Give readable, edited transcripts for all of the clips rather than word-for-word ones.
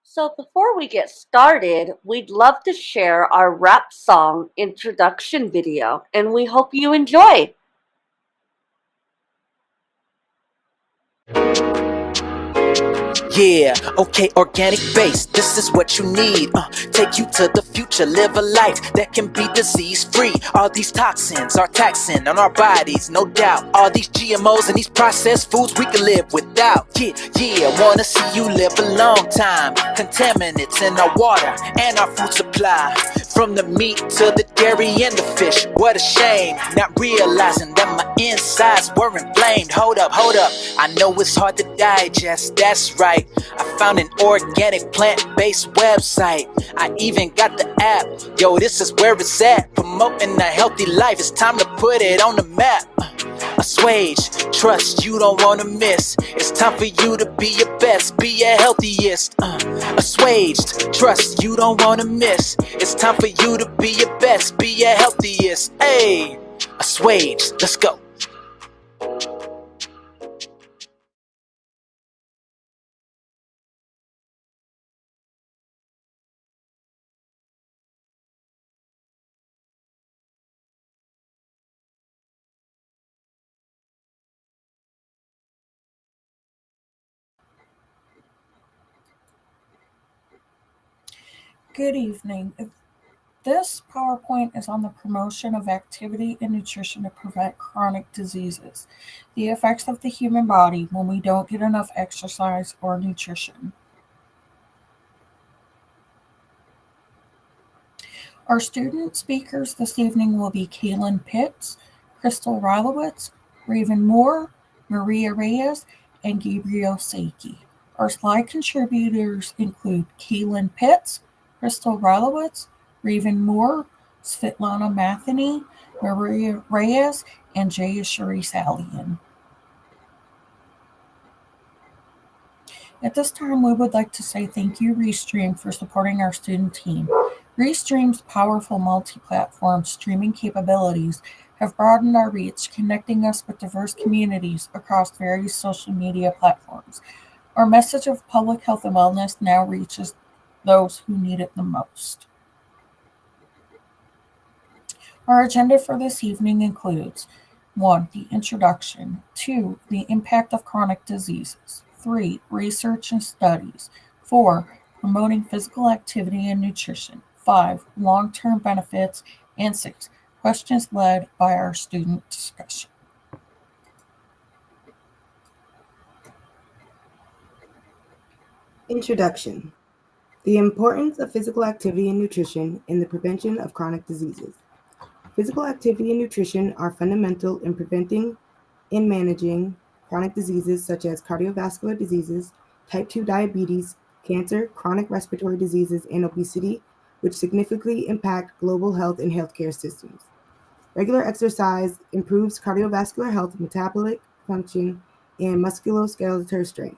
So before we get started, we'd love to share our rap song introduction video, and we hope you enjoy. Yeah, okay, organic base, this is what you need. Take you to the future, live a life that can be disease free. All these toxins are taxing on our bodies, no doubt. All these GMOs and these processed foods we can live without. Yeah, wanna see you live a long time. Contaminants in our water and our food supply. From the meat to the dairy and the fish, what a shame. Not realizing that my insides were inflamed. Hold up, I know it's hard to digest, that's right. I found an organic plant-based website. I even got the app, yo, this is where it's at. Promoting a healthy life, it's time to put it on the map. Assuaged, trust you don't wanna miss. It's time for you to be your best, be your healthiest. Assuaged, trust you don't wanna miss. It's time for you to be your best, be your healthiest. Hey, Assuaged, let's go. Good evening. This PowerPoint is on the promotion of activity and nutrition to prevent chronic diseases, the effects of the human body when we don't get enough exercise or nutrition. Our student speakers this evening will be Kaylnn Pitts, Crystal Rylowicz, Raven Moore, Maria Reyes, and Gabriel Saiki. Our slide contributors include Kaylnn Pitts, Crystal Rylowicz, Raven Moore, Svitlana Mathany, Maria Reyes, and Jayashree Salian. At this time, we would like to say thank you, Restream, for supporting our student team. Restream's powerful multi-platform streaming capabilities have broadened our reach, connecting us with diverse communities across various social media platforms. Our message of public health and wellness now reaches those who need it the most. Our agenda for this evening includes 1. The introduction. 2. The impact of chronic diseases. 3. Research and studies. 4. Promoting physical activity and nutrition. 5. Long-term benefits. And 6. Questions led by our student discussion. Introduction. The importance of physical activity and nutrition in the prevention of chronic diseases. Physical activity and nutrition are fundamental in preventing and managing chronic diseases such as cardiovascular diseases, type 2 diabetes, cancer, chronic respiratory diseases, and obesity, which significantly impact global health and healthcare systems. Regular exercise improves cardiovascular health, metabolic function, and musculoskeletal strength,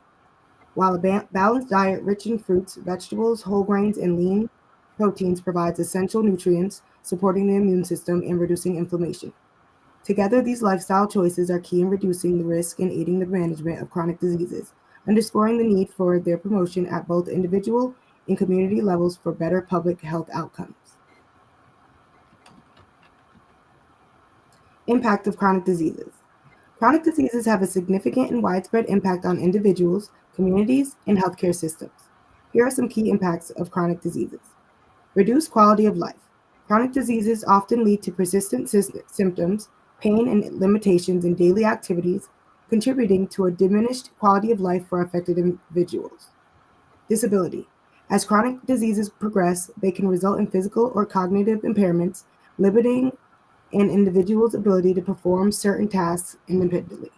while a balanced diet rich in fruits, vegetables, whole grains, and lean proteins provides essential nutrients, supporting the immune system and reducing inflammation. Together, these lifestyle choices are key in reducing the risk and aiding the management of chronic diseases, underscoring the need for their promotion at both individual and community levels for better public health outcomes. Impact of chronic diseases. Chronic diseases have a significant and widespread impact on individuals, communities, and healthcare systems. Here are some key impacts of chronic diseases. Reduced quality of life. Chronic diseases often lead to persistent symptoms, pain, and limitations in daily activities, contributing to a diminished quality of life for affected individuals. Disability. As chronic diseases progress, they can result in physical or cognitive impairments, limiting an individual's ability to perform certain tasks independently.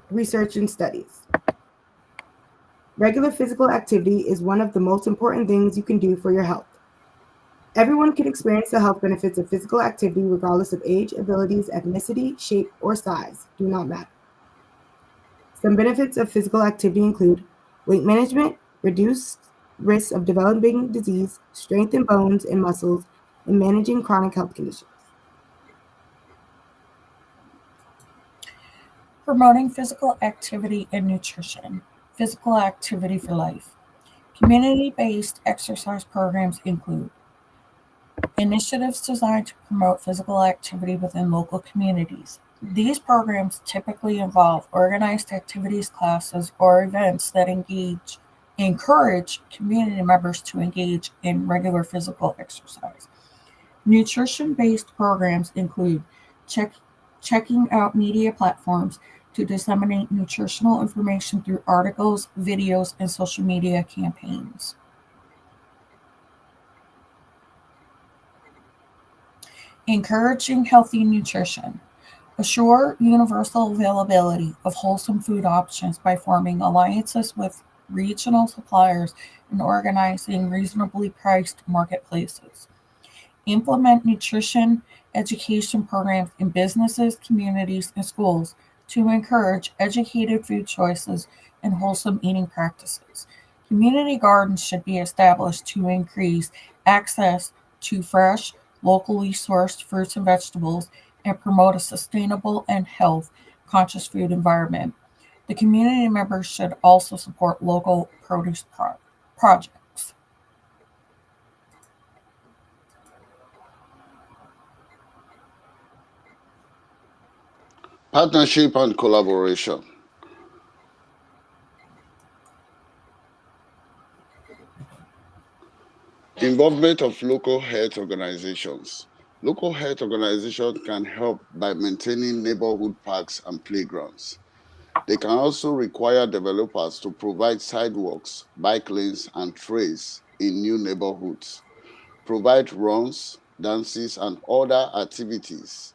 Research and studies. Regular physical activity is one of the most important things you can do for your health. Everyone can experience the health benefits of physical activity regardless of age, abilities, ethnicity, shape, or size. Do not matter. Some benefits of physical activity include weight management, reduced risk of developing disease, strength in bones and muscles, and managing chronic health conditions. Promoting physical activity and nutrition. Physical activity for life. Community based exercise programs include initiatives designed to promote physical activity within local communities. These programs typically involve organized activities, classes, or events that encourage community members to engage in regular physical exercise. Nutrition based programs include check, checking out media platforms to disseminate nutritional information through articles, videos, and social media campaigns. Encouraging healthy nutrition. Assure universal availability of wholesome food options by forming alliances with regional suppliers and organizing reasonably priced marketplaces. Implement nutrition education programs in businesses, communities, and schools to encourage educated food choices and wholesome eating practices. Community gardens should be established to increase access to fresh, locally sourced fruits and vegetables and promote a sustainable and health conscious food environment. The community members should also support local produce projects. Partnership and collaboration. Involvement of local health organizations. Local health organizations can help by maintaining neighborhood parks and playgrounds. They can also require developers to provide sidewalks, bike lanes, and trails in new neighborhoods, provide runs, dances, and other activities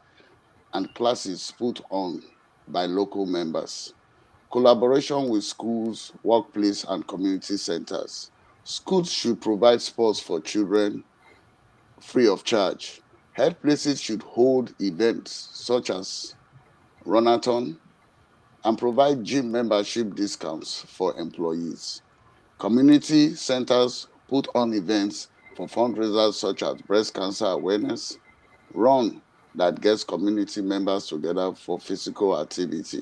and classes put on by local members. Collaboration with schools, workplace, and community centers. Schools should provide sports for children free of charge. Health places should hold events such as runathon and provide gym membership discounts for employees. Community centers put on events for fundraisers such as breast cancer awareness, run that gets community members together for physical activity.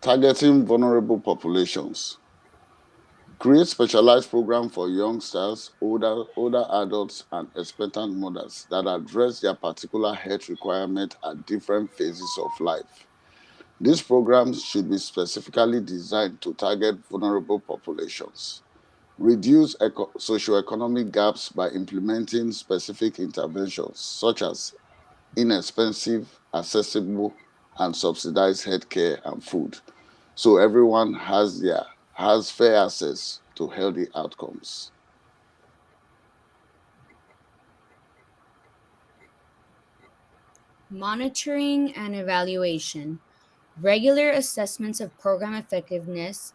Targeting vulnerable populations. Create specialized programs for youngsters, older adults, and expectant mothers that address their particular health requirements at different phases of life. These programs should be specifically designed to target vulnerable populations. Reduce socioeconomic gaps by implementing specific interventions such as inexpensive, accessible, and subsidized healthcare and food, so everyone has fair access to healthy outcomes. Monitoring and evaluation. Regular assessments of program effectiveness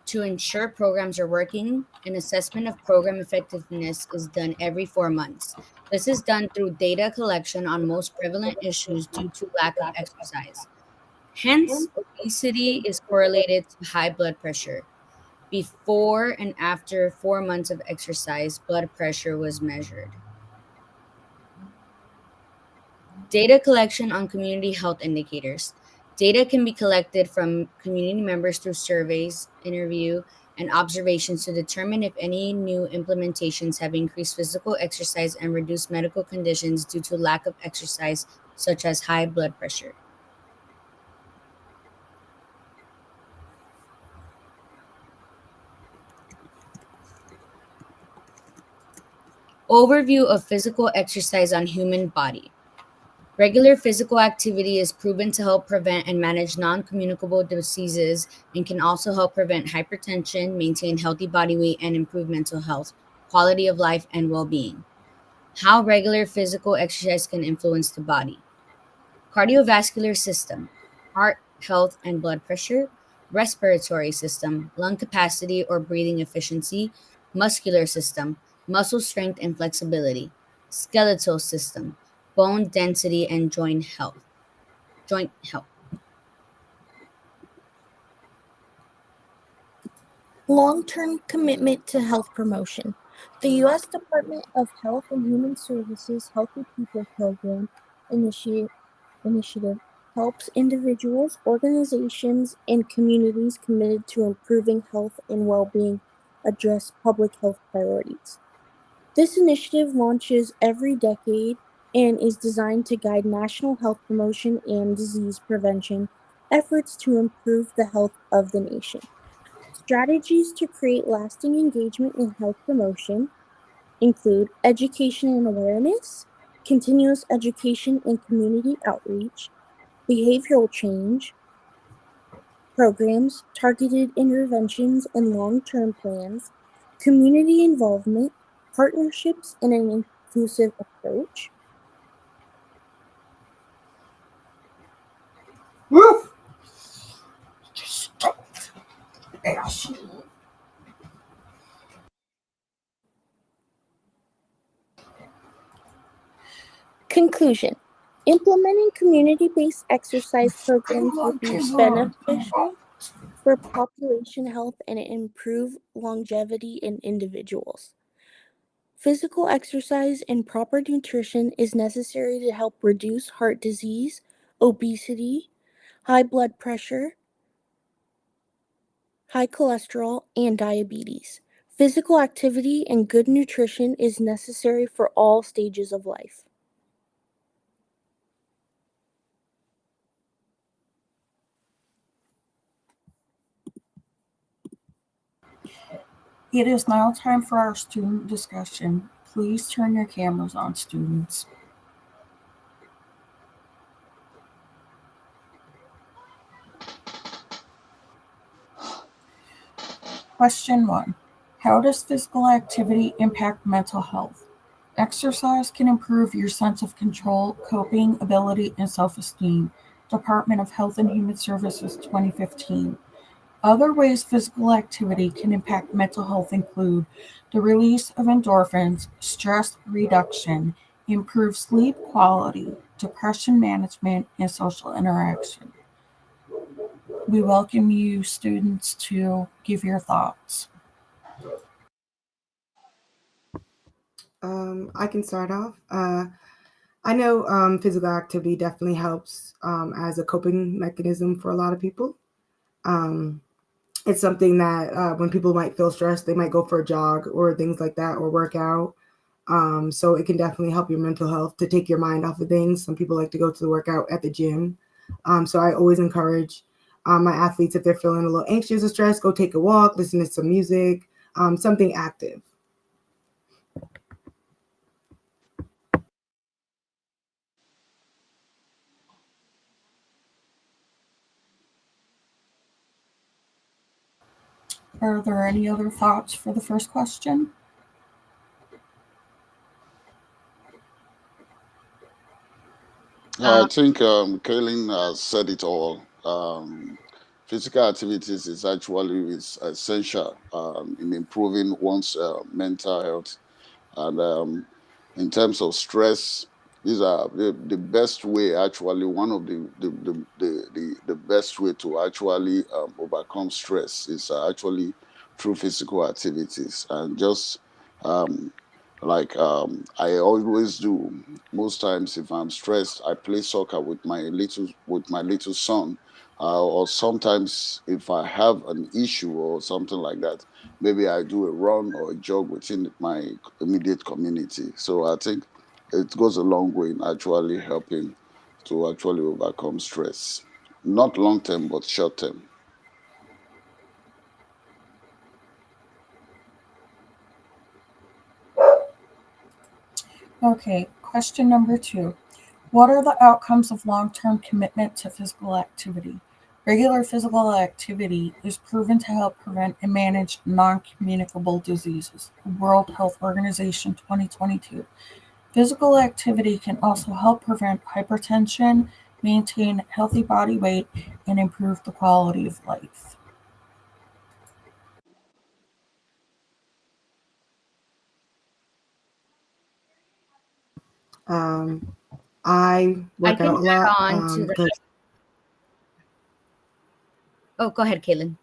to ensure programs are working. An assessment of program effectiveness is done every 4 months. This is done through data collection on most prevalent issues due to lack of exercise. Hence, obesity is correlated to high blood pressure. Before and after 4 months of exercise, blood pressure was measured. Data collection on community health indicators. Data can be collected from community members through surveys, interview, and observations to determine if any new implementations have increased physical exercise and reduced medical conditions due to lack of exercise, such as high blood pressure. Overview of physical exercise on human body. Regular physical activity is proven to help prevent and manage non communicable diseases and can also help prevent hypertension, maintain healthy body weight, and improve mental health, quality of life, and well being. How regular physical exercise can influence the body. Cardiovascular system, heart health and blood pressure. respiratory system, lung capacity or breathing efficiency, muscular system, muscle strength and flexibility, skeletal system, bone density and joint health. Joint health. Long-term commitment to health promotion. The U.S. Department of Health and Human Services Healthy People Program initiative helps individuals, organizations, and communities committed to improving health and well-being address public health priorities. This initiative launches every decade and is designed to guide national health promotion and disease prevention efforts to improve the health of the nation. Strategies to create lasting engagement in health promotion include education and awareness, continuous education and community outreach, behavioral change programs, targeted interventions and long-term plans, community involvement, partnerships, and an inclusive approach. Woof! Stop. Asshole. Conclusion. Implementing community-based exercise programs will be beneficial for population health and improve longevity in individuals. Physical exercise and proper nutrition is necessary to help reduce heart disease, obesity, high blood pressure, high cholesterol, and diabetes. Physical activity and good nutrition is necessary for all stages of life. It is now time for our student discussion. Please turn your cameras on, students. Question 1. How does physical activity impact mental health? Exercise can improve your sense of control, coping ability, and self-esteem. Department of Health and Human Services 2015. Other ways physical activity can impact mental health include the release of endorphins, stress reduction, improved sleep quality, depression management, and social interaction. We welcome you, students, to give your thoughts. I can start off. I know physical activity definitely helps as a coping mechanism for a lot of people. It's something that when people might feel stressed, they might go for a jog or things like that or work out. So it can definitely help your mental health to take your mind off of things. Some people like to go to the workout at the gym. So I always encourage my athletes, if they're feeling a little anxious or stressed, go take a walk, listen to some music, something active. Are there any other thoughts for the first question? I think Kaylin has said it all. Physical activities is actually is essential in improving one's mental health, and in terms of stress, these are the best way. Actually, one of the best way to actually overcome stress is actually through physical activities, and just um, like I always do. Most times, if I'm stressed, I play soccer with my little son. Or sometimes, if I have an issue or something like that, maybe I do a run or a jog within my immediate community. So I think it goes a long way in actually helping to actually overcome stress. Not long term, but short term. Okay, question number 2. What are the outcomes of long-term commitment to physical activity? Regular physical activity is proven to help prevent and manage non-communicable diseases. World Health Organization 2022. Physical activity can also help prevent hypertension, maintain healthy body weight, and improve the quality of life. I I work can out a lot add on to because. that. Oh, go ahead, Kaylnn.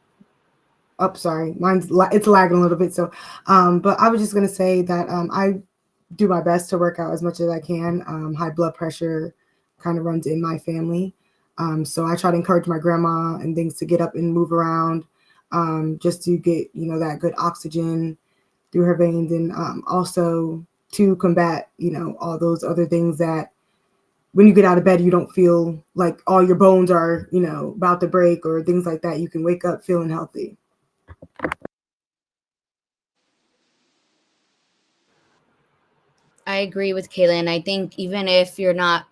Oh, sorry, it's lagging a little bit. So, but I was just gonna say that I do my best to work out as much as I can. High blood pressure kind of runs in my family, so I try to encourage my grandma and things to get up and move around, just to get that good oxygen through her veins, and also to combat all those other things that when you get out of bed you don't feel like all your bones are about to break or things like that. You can wake up feeling healthy. I agree with Kaylnn. I think even if you're not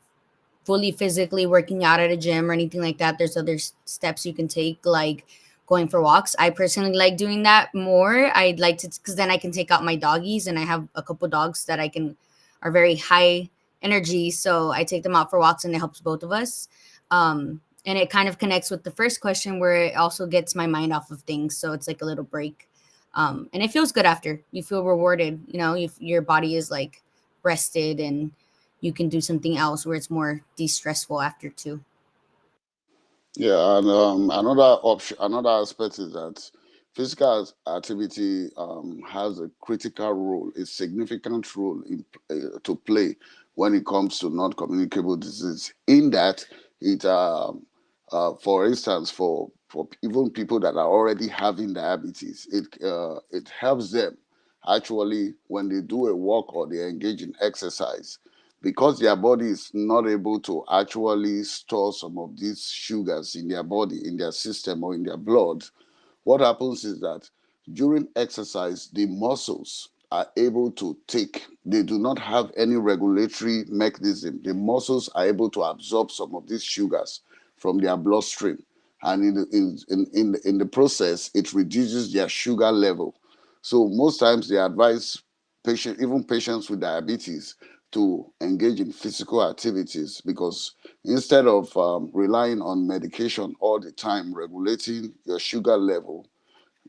fully physically working out at a gym or anything like that, there's other steps you can take, like going for walks. I personally like doing that more. I'd like to, because then I can take out my doggies, and I have a couple dogs that are very high energy. So I take them out for walks, and it helps both of us. And it kind of connects with the first question, where it also gets my mind off of things. So it's like a little break. And it feels good after. You feel rewarded. Your body is like rested, and you can do something else where it's more de-stressful after too. Yeah, and another option, another aspect is that physical activity has a critical role, a significant role to play when it comes to non-communicable disease. In that, it, for instance, for even people that are already having diabetes, it helps them actually when they do a walk or they engage in exercise, because their body is not able to actually store some of these sugars in their body, in their system, or in their blood. What happens is that during exercise, the muscles are able to take, they do not have any regulatory mechanism. The muscles are able to absorb some of these sugars from their bloodstream. And in the process, it reduces their sugar level. So most times they advise even patients with diabetes, to engage in physical activities, because instead of relying on medication all the time regulating your sugar level,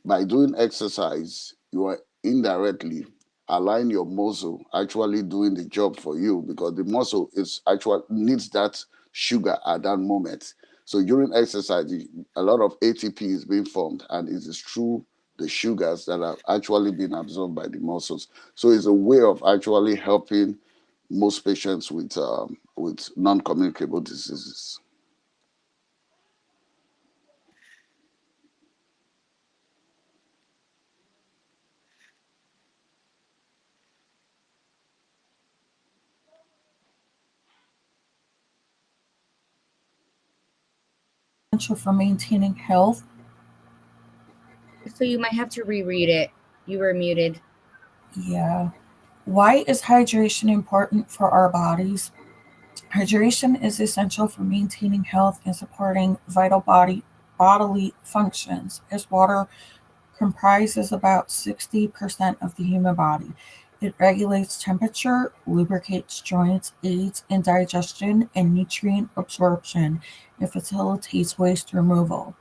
by doing exercise, you are indirectly allowing your muscle actually doing the job for you, because the muscle is actually needs that sugar at that moment. So during exercise, a lot of ATP is being formed, and it is through the sugars that are actually being absorbed by the muscles. So it's a way of actually helping most patients with non-communicable diseases. Essential for maintaining health. So you might have to reread it. You were muted. Yeah. Why is hydration important for our bodies? Hydration is essential for maintaining health and supporting vital bodily functions, as water comprises about 60% of the human body. It regulates temperature, lubricates joints, aids in digestion and nutrient absorption, and facilitates waste removal.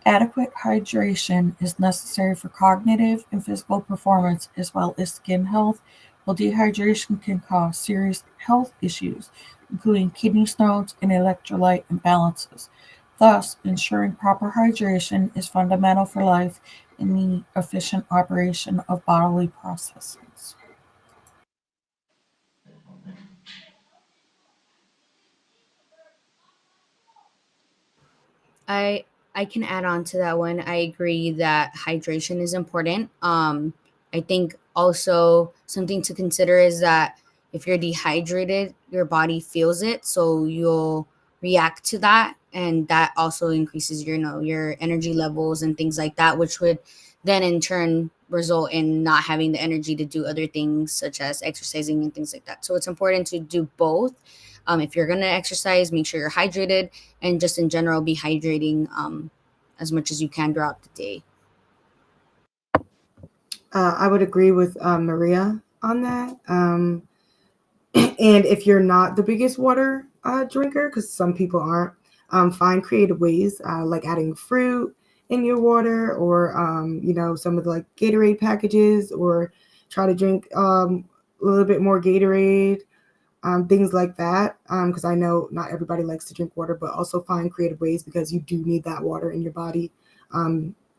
Adequate hydration is necessary for cognitive and physical performance as well as skin health, while dehydration can cause serious health issues, including kidney stones and electrolyte imbalances. Thus, ensuring proper hydration is fundamental for life and the efficient operation of bodily processes. I I can add on to that one. I agree that hydration is important. I think also something to consider is that if you're dehydrated, your body feels it, so you'll react to that, and that also increases your energy levels and things like that, which would then in turn result in not having the energy to do other things such as exercising and things like that. So it's important to do both. If you're gonna exercise, make sure you're hydrated, and just in general be hydrating as much as you can throughout the day. I would agree with Maria on that. And if you're not the biggest water drinker, because some people aren't, find creative ways like adding fruit in your water, or some of the like Gatorade packages, or try to drink a little bit more Gatorade. things like that. Because I know not everybody likes to drink water, but also find creative ways because you do need that water in your body,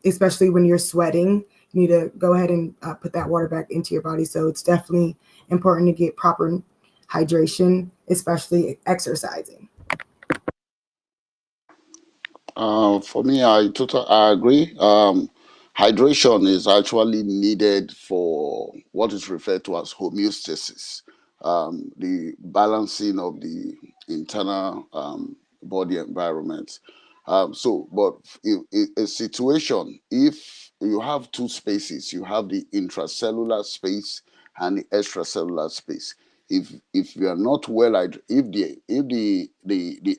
especially when you're sweating. You need to go ahead and put that water back into your body. So it's definitely important to get proper hydration, especially exercising. For me, I agree. Hydration is actually needed for what is referred to as homeostasis, the balancing of the internal body environment. But in a situation, if you have two spaces, you have the intracellular space and the extracellular space. If you are not if the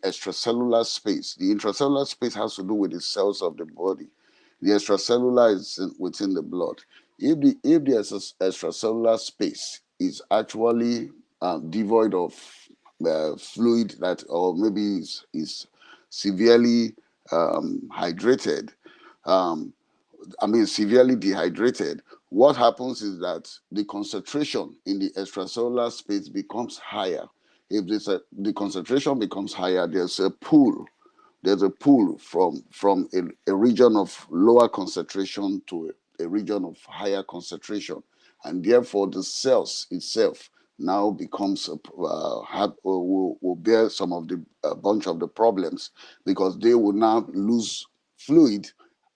extracellular space, the intracellular space has to do with the cells of the body, the extracellular is within the blood. If the extracellular space is actually devoid of fluid, that or maybe is severely hydrated, um, severely dehydrated, what happens is that the concentration in the extracellular space becomes higher. If the concentration becomes higher, there's a pull from a region of lower concentration to a region of higher concentration, and therefore the cells itself now becomes will bear some of the bunch of the problems, because they will now lose fluid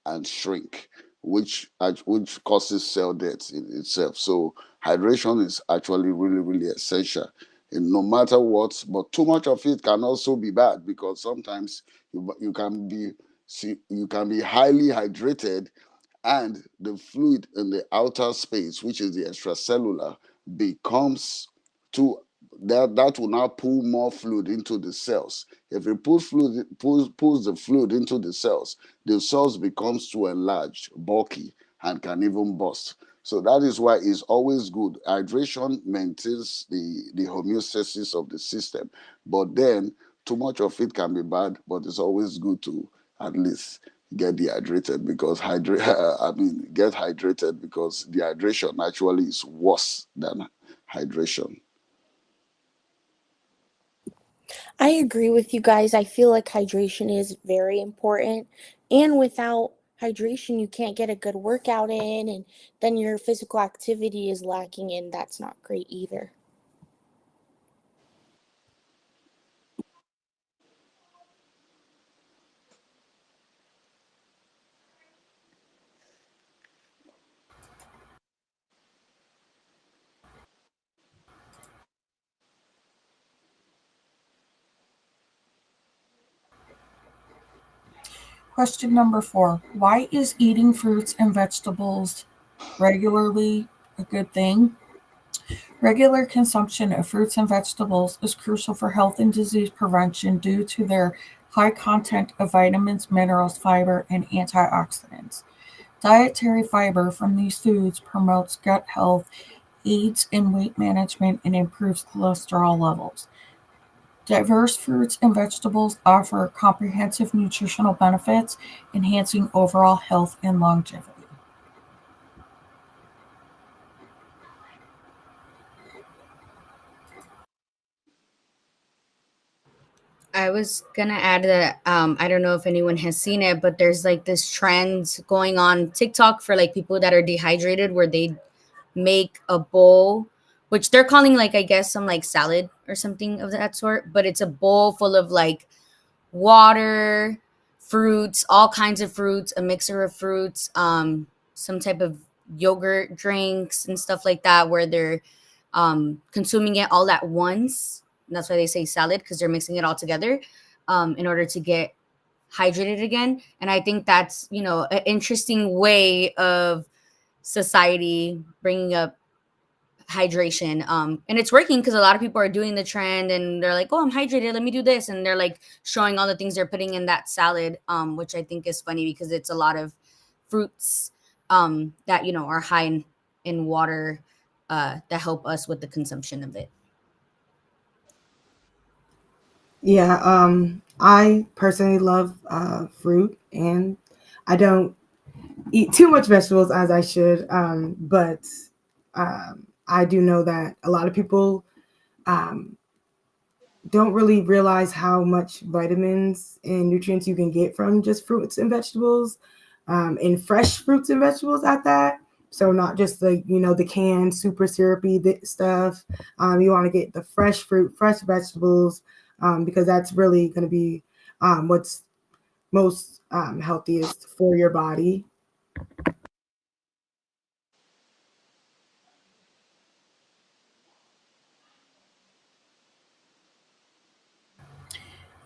and shrink, which causes cell death in itself. So hydration is actually really, really essential in no matter what. But too much of it can also be bad, because sometimes you can be highly hydrated, and the fluid in the outer space, which is the extracellular, becomes too that will now pull more fluid into the cells. If it pulls the fluid into the cells becomes too enlarged, bulky, and can even burst. So that is why it's always good. Hydration maintains the homeostasis of the system, but then too much of it can be bad. But it's always good to at least get dehydrated, because get hydrated, because dehydration actually is worse than hydration. I agree with you guys. I feel like hydration is very important. And without hydration, you can't get a good workout in, and then your physical activity is lacking, and that's not great either. Question number 4. Why is eating fruits and vegetables regularly a good thing? Regular consumption of fruits and vegetables is crucial for health and disease prevention due to their high content of vitamins, minerals, fiber, and antioxidants. Dietary fiber from these foods promotes gut health, aids in weight management, and improves cholesterol levels. Diverse fruits and vegetables offer comprehensive nutritional benefits, enhancing overall health and longevity. I was gonna add that I don't know if anyone has seen it, but there's like this trend going on TikTok for like people that are dehydrated, where they make a bowl, which they're calling like, I guess, some like salad or something of that sort, but it's a bowl full of like water, fruits, all kinds of fruits, a mixer of fruits, some type of yogurt drinks and stuff like that, where they're consuming it all at once. And that's why they say salad, because they're mixing it all together in order to get hydrated again. And I think that's, an interesting way of society bringing up hydration, and it's working, because a lot of people are doing the trend and they're like, oh, I'm hydrated, let me do this, and they're like showing all the things they're putting in that salad, which I think is funny, because it's a lot of fruits that are high in water, that help us with the consumption of it. Yeah, I personally love fruit, and I don't eat too much vegetables as I should, but I do know that a lot of people don't really realize how much vitamins and nutrients you can get from just fruits and vegetables, and fresh fruits and vegetables at that. So not just the canned super syrupy stuff. You want to get the fresh fruit, fresh vegetables, because that's really going to be what's most healthiest for your body.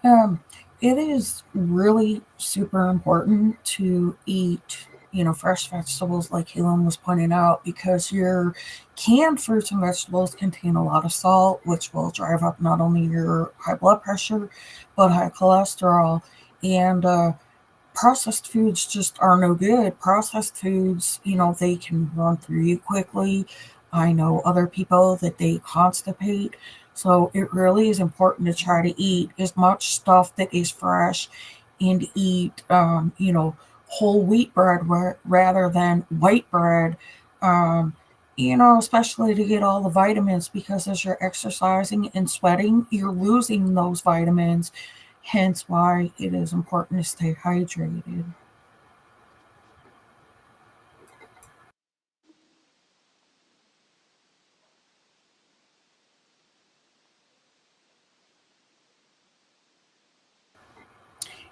Um, it is really super important to eat, fresh vegetables like Kaylnn was pointing out, because your canned fruits and vegetables contain a lot of salt, which will drive up not only your high blood pressure, but high cholesterol. And processed foods just are no good. Processed foods, they can run through you quickly. I know other people that they constipate. So it really is important to try to eat as much stuff that is fresh and eat, whole wheat bread rather than white bread. Especially to get all the vitamins, because as you're exercising and sweating, you're losing those vitamins. Hence why it is important to stay hydrated.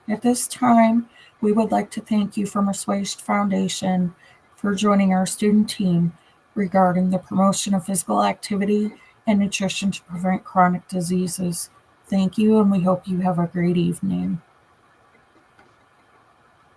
At this time, we would like to thank you from Assuaged Foundation for joining our student team regarding the promotion of physical activity and nutrition to prevent chronic diseases. Thank you, and we hope you have a great evening.